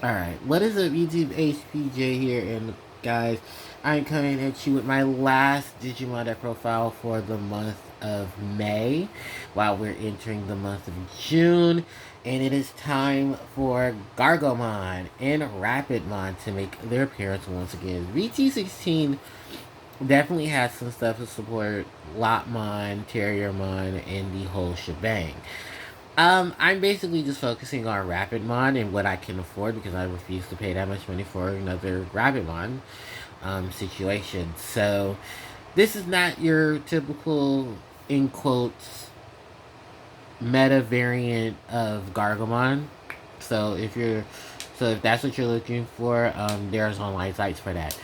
Alright, what is up YouTube, HPJ here, and guys, I'm coming at you with my last Digimon deck profile for the month of May, while we're entering the month of June, and it is time for Gargomon and Rapidmon to make their appearance once again. BT16 definitely has some stuff to support Lotmon, Terriermon, and the whole shebang. I'm basically just focusing on Rapidmon and what I can afford because I refuse to pay that much money for another Rapidmon situation. So, this is not your typical, in quotes, meta variant of Gargomon. So if that's what you're looking for, there's online sites for that.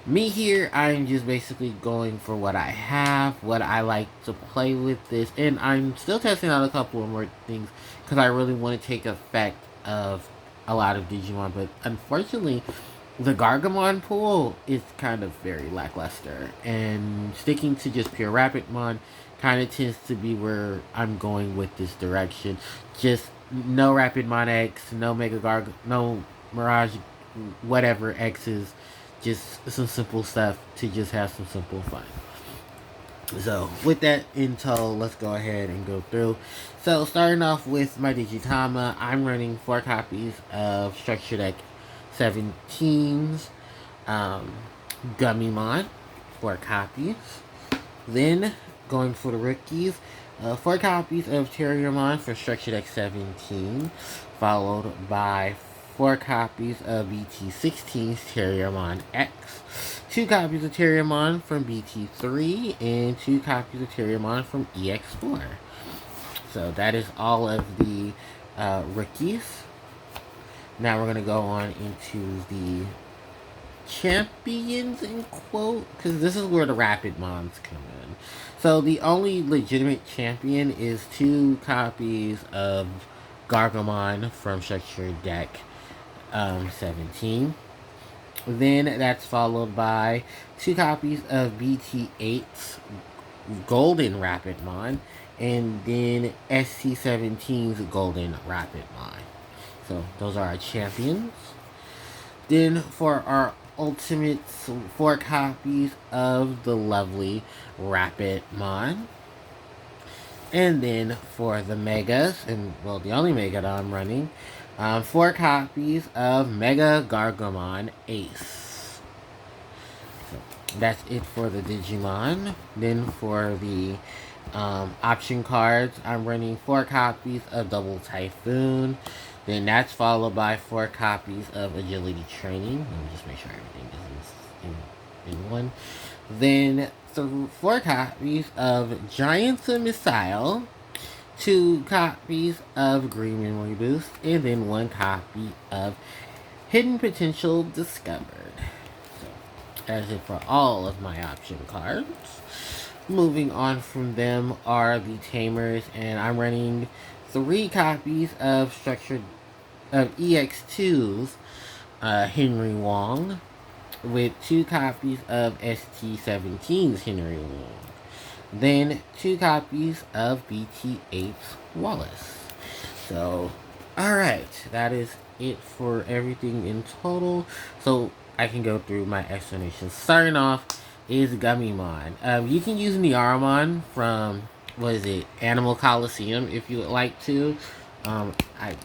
Me here, I'm just basically going for what I have, what I like to play with this, and I'm still testing out a couple of more things because I really want to take effect of a lot of Digimon, but unfortunately, the Gargomon pool is kind of very lackluster, and sticking to just pure Rapidmon kind of tends to be where I'm going with this direction. Just no Rapidmon X, no no Mirage, whatever X's, just some simple stuff to just have some simple fun. So, with that intel, let's go ahead and go through. So, starting off with my Digitama, I'm running 4 copies of Structure Deck 17's Gummymon, 4 copies. Then, going for the rookies, 4 copies of Terriermon for Structure Deck 17, followed by 4 copies of BT16's Terriermon X, 2 copies of Terriermon from BT3, and 2 copies of Terriermon from EX4. So that is all of the rookies. Now we're going to go on into the champions, in quote, because this is where the Rapidmons come in. So the only legitimate champion is 2 copies of Gargomon from Structure Deck 17. Then that's followed by 2 copies of BT8's Golden Rapidmon, and then ST17's Golden Rapidmon. So those are our champions. Then for our ultimates, 4 copies of the lovely Rapidmon. And then for the Megas, and well, the only Mega that I'm running, 4 copies of MegaGargomon Ace. So that's it for the Digimon. Then for the option cards, I'm running 4 copies of Double Typhoon. Then that's followed by 4 copies of Agility Training. Let me just make sure everything is in one. Then 4 copies of Giant's Missile, 2 copies of Green Memory Boost, and then 1 copy of Hidden Potential Discovered. So that's it for all of my option cards. Moving on from them are the Tamers, and I'm running 3 copies of EX2's Henry Wong, with 2 copies of ST17's Henry Wong. Then 2 copies of BT8's Wallace. So, alright, that is it for everything in total. So, I can go through my explanations. Starting off is Gummymon. You can use Niaramon from, what is it, Animal Coliseum if you would like to. I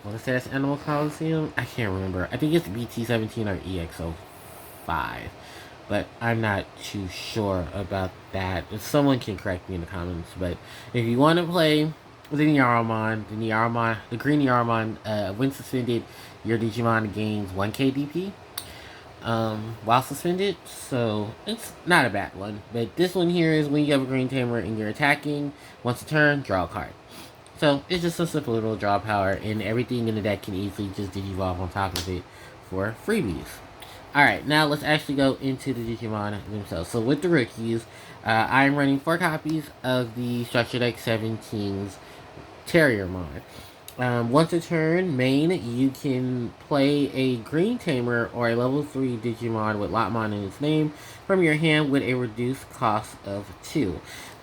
want to say that's Animal Coliseum. I can't remember. I think it's BT17 or EXO5. But I'm not too sure about that. Someone can correct me in the comments. But if you want to play the Niaramon, the green Niaramon, when suspended, your Digimon gains 1 KDP while suspended. So it's not a bad one. But this one here is when you have a green tamer and you're attacking. Once a turn, draw a card. So it's just a simple little draw power, and everything in the deck can easily just Digivolve on top of it for freebies. Alright, now let's actually go into the Digimon themselves. So with the rookies, I'm running 4 copies of the Structure Deck 17's Terriermon. Once a turn, main, you can play a Green Tamer or a level 3 Digimon with Lotmon in its name from your hand with a reduced cost of 2.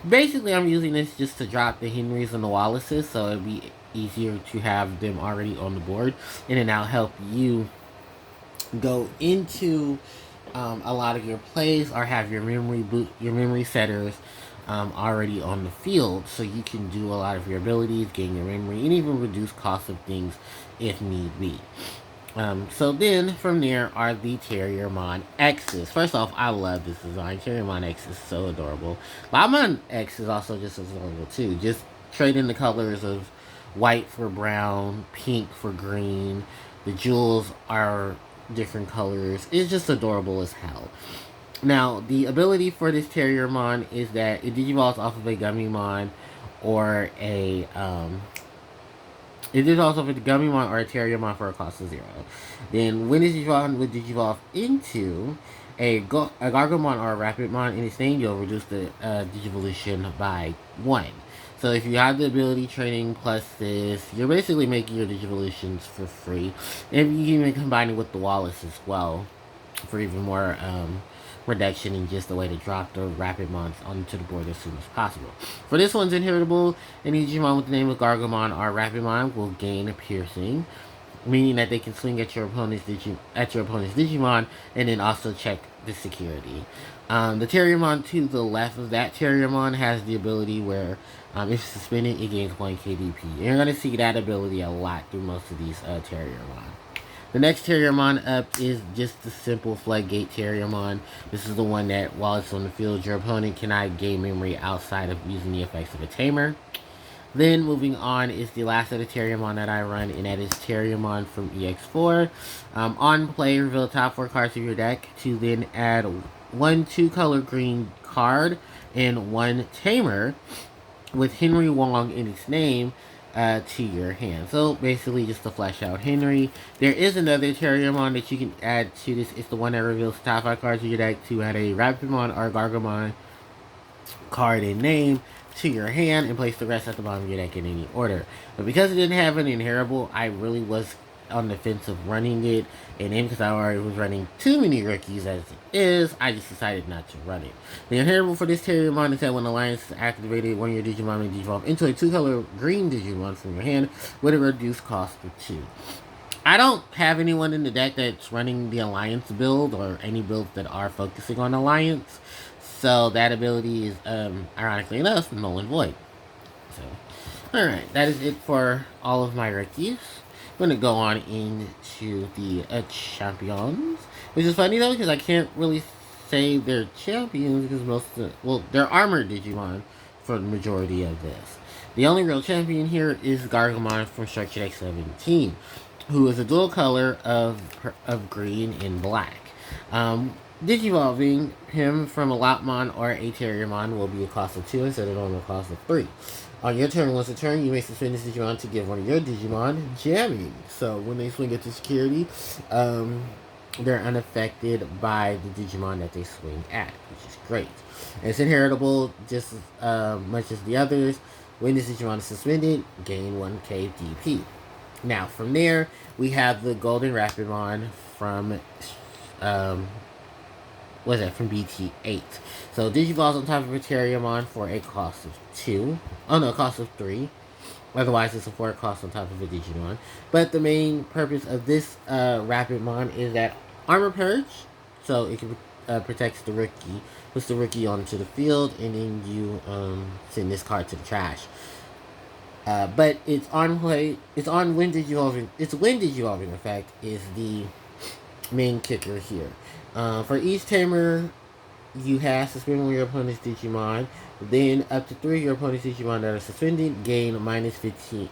Basically, I'm using this just to drop the Henrys and the Wallaces, so it'd be easier to have them already on the board, and then that'll help you go into a lot of your plays or have your memory setters already on the field, so you can do a lot of your abilities, gain your memory, and even reduce cost of things if need be. So then from there are the Terriermon X's. First off, I love this design. Terriermon X is so adorable. Labmon X is also just as adorable too. Just trade in the colors of white for brown, pink for green. The jewels are different colors. It's just adorable as hell. Now, the ability for this Terriermon is that it digivolves off of a Gummymon or a it is also for the Gummymon or a Terriermon for a cost of 0. Then when it's evolved would digivolve into a Gargomon or a Rapidmon in its name, you'll reduce the Digivolution by 1. So if you have the ability training plus this, you're basically making your Digivolutions for free. And you can even combine it with the Wallace as well for even more reduction in just the way to drop the Rapidmons onto the board as soon as possible. For this one's inheritable, any Digimon with the name of Gargomon or Rapidmon will gain piercing, meaning that they can swing at your opponent's Digimon and then also check the security. The Terriermon to the left of that Terriermon has the ability where if suspended, it gains 1 KDP. And you're going to see that ability a lot through most of these Terriermon. The next Terriermon up is just the simple Floodgate Terriermon. This is the one that, while it's on the field, your opponent cannot gain memory outside of using the effects of a Tamer. Then, moving on, is the last of the Terriermon that I run, and that is Terriermon from EX4. On play, reveal the top 4 cards of your deck to then add 1 2-color green card and 1 Tamer with Henry Wong in its name to your hand. So basically just to flesh out Henry. There is another Terriermon that you can add to this. It's the one that reveals the top 5 cards of your deck to add a Rapidmon or Gargomon card and name to your hand and place the rest at the bottom of your deck in any order. But because it didn't have an inheritable, I really was on the fence of running it, and then because I already was running too many rookies as it is, I just decided not to run it. The inheritable for this Terriermon is that when Alliance is activated, one of your Digimon may devolve into a 2-color green Digimon from your hand with a reduced cost of 2. I don't have anyone in the deck that's running the Alliance build or any builds that are focusing on Alliance, so that ability is, ironically enough, null and void. So, alright, that is it for all of my rookies. I'm going to go on into the champions, which is funny though, because I can't really say they're champions because most of the, well, they're armored Digimon for the majority of this. The only real champion here is Gargomon from Structure Deck 17, who is a dual color of green and black. Digivolving him from a Lopmon or a Terriermon will be a cost of 2 instead of a normal cost of 3. On your turn, once a turn, you may suspend this Digimon to give one of your Digimon jamming. So when they swing into security, they're unaffected by the Digimon that they swing at, which is great. And it's inheritable just as much as the others. When this Digimon is suspended, gain 1k DP. Now, from there, we have the Golden Rapidmon from from BT8. So Digivolves on top of a Terriermon for a cost of 2. Oh no, cost of 3. Otherwise, it's a 4 cost on top of a Digimon. But the main purpose of this Rapidmon is that Armor Purge. So it can protects the rookie, puts the rookie onto the field, and then you send this card to the trash. But it's on play. It's on when Digivolving. It's when Digivolving effect is the main kicker here. For each Tamer, you have suspend one of your opponent's Digimon. Then up to 3 of your opponent's Digimon that are suspended gain minus 5k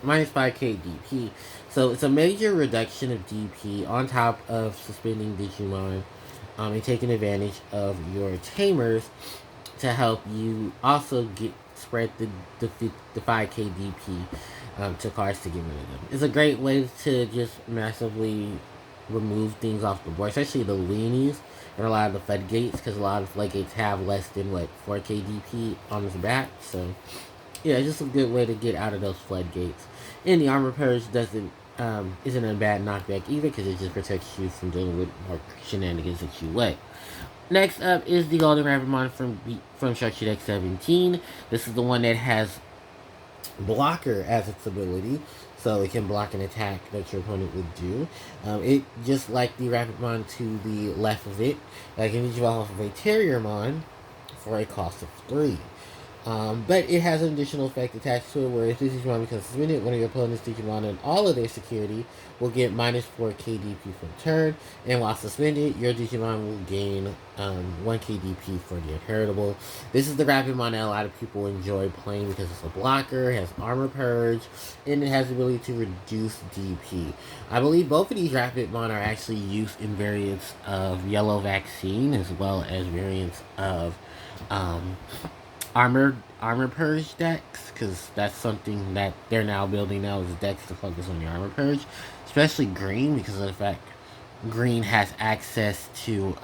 DP. So it's a major reduction of DP on top of suspending Digimon and taking advantage of your Tamers to help you also spread the 5k DP to cards to get rid of them. It's a great way to just massively remove things off the board, especially the weenies and a lot of the floodgates, because a lot of floodgates have less than 4k DP on his back. So yeah, it's just a good way to get out of those floodgates. And the Armor Purge doesn't isn't a bad knockback either, because it just protects you from dealing with more shenanigans that you would. Next up is the Golden Rapidmon from Structure Deck 17. This is the one that has Blocker as its ability. so it can block an attack that your opponent would do. It just like the Rapidmon to the left of it, can Digivolve off of a Terriermon for a cost of 3. But it has an additional effect attached to it where if this Digimon becomes suspended, one of your opponent's Digimon and all of their security will get minus 4 KDP for the turn, and while suspended, your Digimon will gain 1 KDP for the inheritable. This is the Rapidmon that a lot of people enjoy playing because it's a blocker, it has Armor Purge, and it has the ability to reduce DP. I believe both of these Rapidmon are actually used in variants of Yellow Vaccine as well as variants of armor purge decks, because that's something that they're now building now is decks to focus on the armor purge, especially green because of the fact green has access to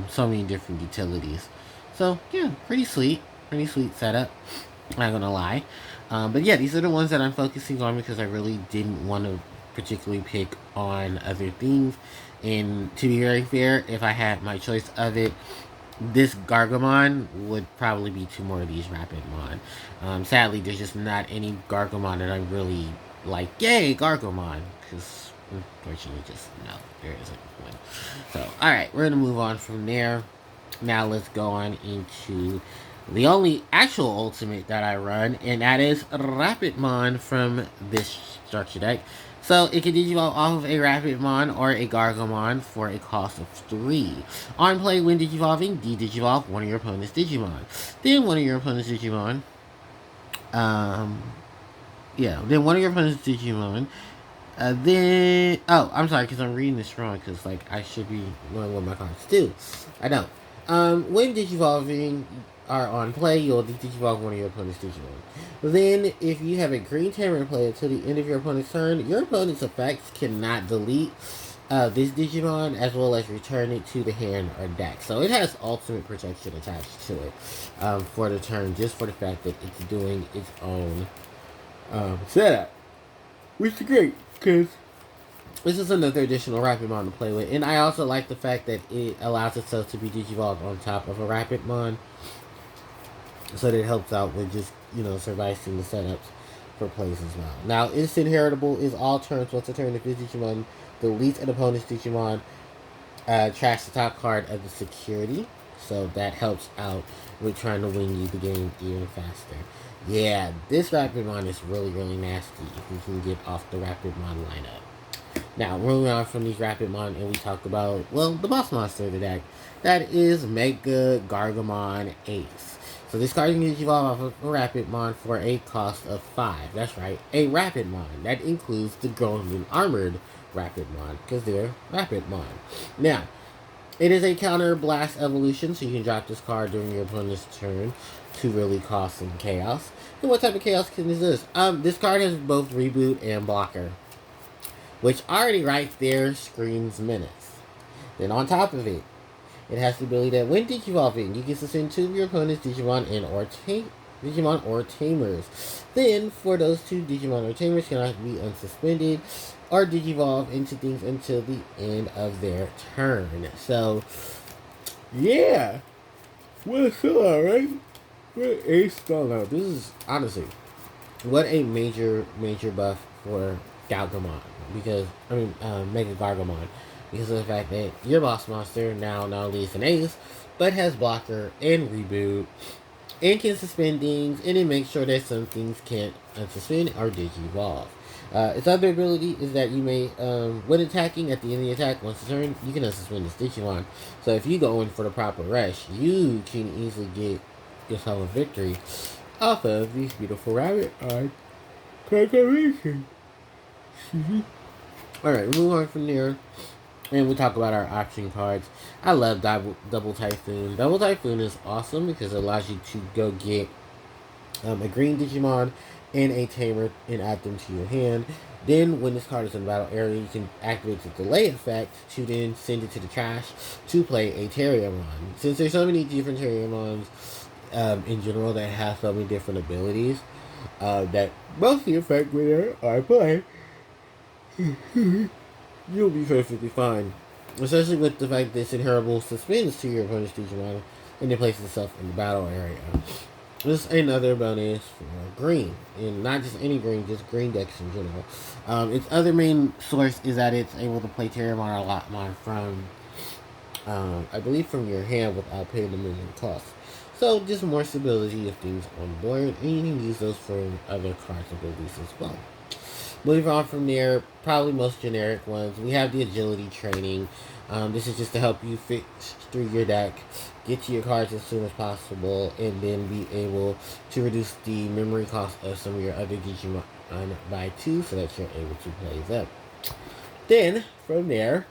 so many different utilities. So yeah, pretty sweet setup, not gonna lie. But yeah, these are the ones that I'm focusing on because I really didn't want to particularly pick on other things. And to be very fair, if I had my choice of it, this Gargomon would probably be 2 more of these Rapidmon. Sadly, there's just not any Gargomon that I really like. Yay, Gargomon! Because, unfortunately, just no, there isn't one. So, alright, we're going to move on from there. Now, let's go on into the only actual ultimate that I run, and that is Rapidmon from this structure deck. So it can Digivolve off of a Rapidmon or a Gargomon for a cost of 3. On play, when Digivolving, Digivolve one of your opponent's Digimon. Then one of your opponent's Digimon. Then one of your opponent's Digimon. I'm sorry, because I'm reading this wrong, because, I should be knowing what my cards do. I don't. When Digivolving are on play, you'll Digivolve one of your opponent's Digimon. Then, if you have a green tamer in play until the end of your opponent's turn, your opponent's effects cannot delete this Digimon, as well as return it to the hand or deck. So it has ultimate protection attached to it for the turn, just for the fact that it's doing its own setup. Which is great, because this is another additional Rapidmon to play with. And I also like the fact that it allows itself to be Digivolved on top of a Rapidmon. So that it helps out with just, surviving the setups for plays as well. Now, instant inheritable is all turns. Once a turn, if this Digimon deletes an opponent's Digimon, trash the top card of the security. So that helps out with trying to win you the game even faster. Yeah, this Rapidmon is really, really nasty if you can get off the Rapidmon lineup. Now, moving on from these Rapidmon, and we talked about, the boss monster of the deck. That is MegaGargomon Ace. So this card can evolve off of a Rapidmon for a cost of 5. That's right, a Rapidmon. That includes the Golden Armored Rapidmon, because they're Rapidmon. Now, it is a counter blast evolution, so you can drop this card during your opponent's turn to really cause some chaos. And what type of chaos is this? This card has both reboot and blocker, which already right there screams menace. Then on top of it, it has the ability that when Digivolving, you can suspend 2 of your opponent's Digimon Digimon or Tamers. Then, for those 2 Digimon or Tamers cannot be unsuspended or Digivolve into things until the end of their turn. So, yeah. What a sellout, right? What a sellout. This is, honestly, what a major buff for Galgamon. Because, MegaGargomon. Because of the fact that your boss monster now not only is an ace, but has blocker and reboot, and can suspend things, and it makes sure that some things can't unsuspend or Digivolve. Its other ability is that you may, when attacking at the end of the attack, once a turn, you can unsuspend this Digimon. So if you go in for the proper rush, you can easily get yourself a victory off of these beautiful rabbit art confirmation. Alright, we'll move on from there. And we talk about our option cards. I love Double Typhoon. Double Typhoon is awesome because it allows you to go get a green Digimon and a Tamer and add them to your hand. Then, when this card is in the battle area, you can activate the delay effect to then send it to the trash to play a Terriermon. Since there's so many different Terriermons in general that have so many different abilities that mostly affect whether I play, you'll be perfectly fine. Especially with the fact that this inheritable suspends to your opponent's Digimon and it places itself in the battle area. Just another bonus for green, and not just any green, just green decks in general. Its other main source is that it's able to play Terramon or Lotmon from, I believe, from your hand without paying the minimum cost. So just more stability of things on board, and you can use those for other cards abilities as well. Moving on from there, probably most generic ones, we have the agility training. This is just to help you fit through your deck, get to your cards as soon as possible, and then be able to reduce the memory cost of some of your other Digimon by 2 so that you're able to play them. Then, from there,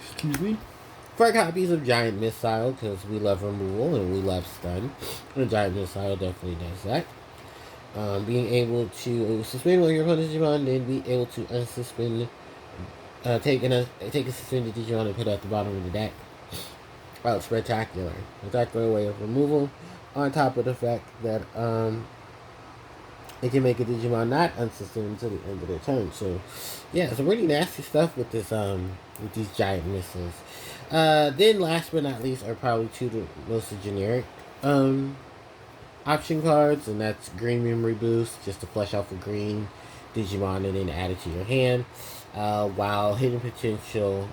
excuse me, 4 copies of Giant Missile, because we love removal and we love stun. And Giant Missile definitely does that. Being able to suspend one of your opponent's Digimon, then be able to unsuspend, take a suspended Digimon and put it at the bottom of the deck. Oh, spectacular. Spectacular way of removal, on top of the fact that it can make a Digimon not unsuspended until the end of their turn. So, yeah, some really nasty stuff with this with these giant missiles. Then last but not least are probably 2 of the most generic option cards, and that's Green Memory Boost, just to flesh out the green Digimon and then add it to your hand. While Hidden Potential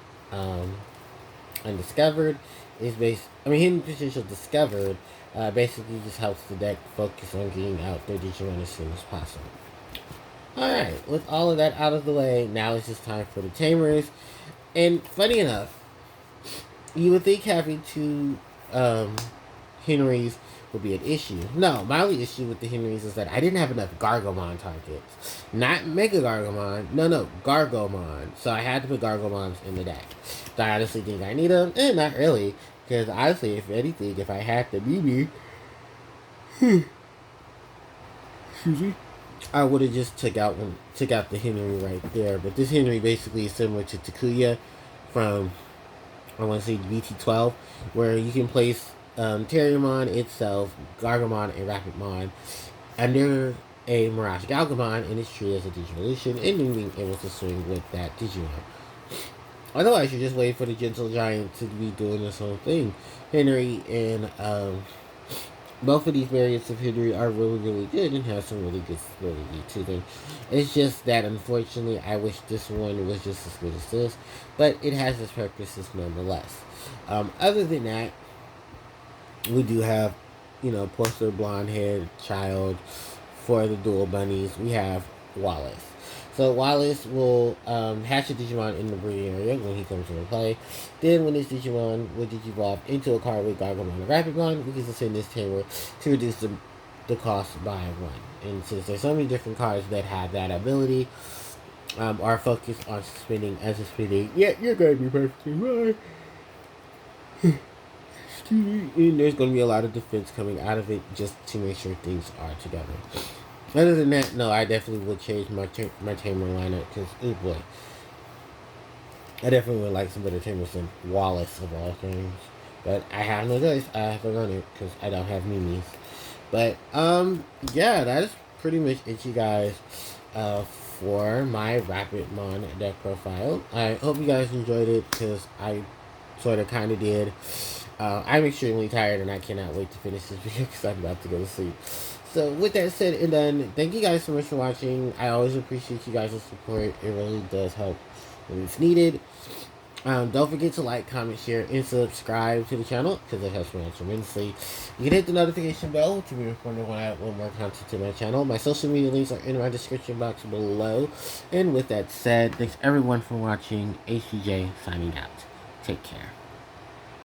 Undiscovered is Hidden Potential Discovered basically just helps the deck focus on getting out their Digimon as soon as possible. Alright, with all of that out of the way, now it's just time for the Tamers. And funny enough, you would think having 2 Henrys would be an issue. No, my only issue with the Henrys is that I didn't have enough Gargomon targets. Not MegaGargomon. No, Gargomon. So I had to put Gargomons in the deck. Do I honestly think I need them? Not really. Because honestly, if anything, if I had the BB, excuse me, I would have just took out the Henry right there. But this Henry basically is similar to Takuya from, I want to say, BT12, where you can place Terriermon itself, Gargomon, and Rapidmon under a Mirage Galgomon, and it's treated as a Digivolution, and then being able to swing with that Digimon. Otherwise, you're just waiting for the Gentle Giant to be doing this whole thing. Henry and both of these variants of Henry are really, really good and have some really good stability to them. It's just that, unfortunately, I wish this one was just as good as this, but it has its purposes nonetheless. Other than that, we do have, poster blonde haired child for the dual bunnies. We have Wallace. So Wallace will hatch a Digimon in the breeding area when he comes into play. Then when this Digimon will Digivolve into a card with Gargomon and Rapidmon, we can suspend this Tamer to reduce the cost by 1. And since there's so many different cards that have that ability, our focus on suspending and suspending, you're going to be perfectly fine. And there's going to be a lot of defense coming out of it just to make sure things are together. Other than that, no, I definitely would change my Tamer lineup because, oh boy, I definitely would like some better Tamers than Wallace of all things. But I have no choice. I have to run it because I don't have Mimis. But, yeah, that is pretty much it, you guys, for my Rapidmon deck profile. I hope you guys enjoyed it because I sort of kind of did. I'm extremely tired and I cannot wait to finish this video because I'm about to go to sleep. So with that said and done, thank you guys so much for watching. I always appreciate you guys' support. It really does help when it's needed. Don't forget to like, comment, share, and subscribe to the channel because it helps me out tremendously. You can hit the notification bell to be informed when I upload more content to my channel. My social media links are in my description box below. And with that said, thanks everyone for watching. HCJ signing out. Take care.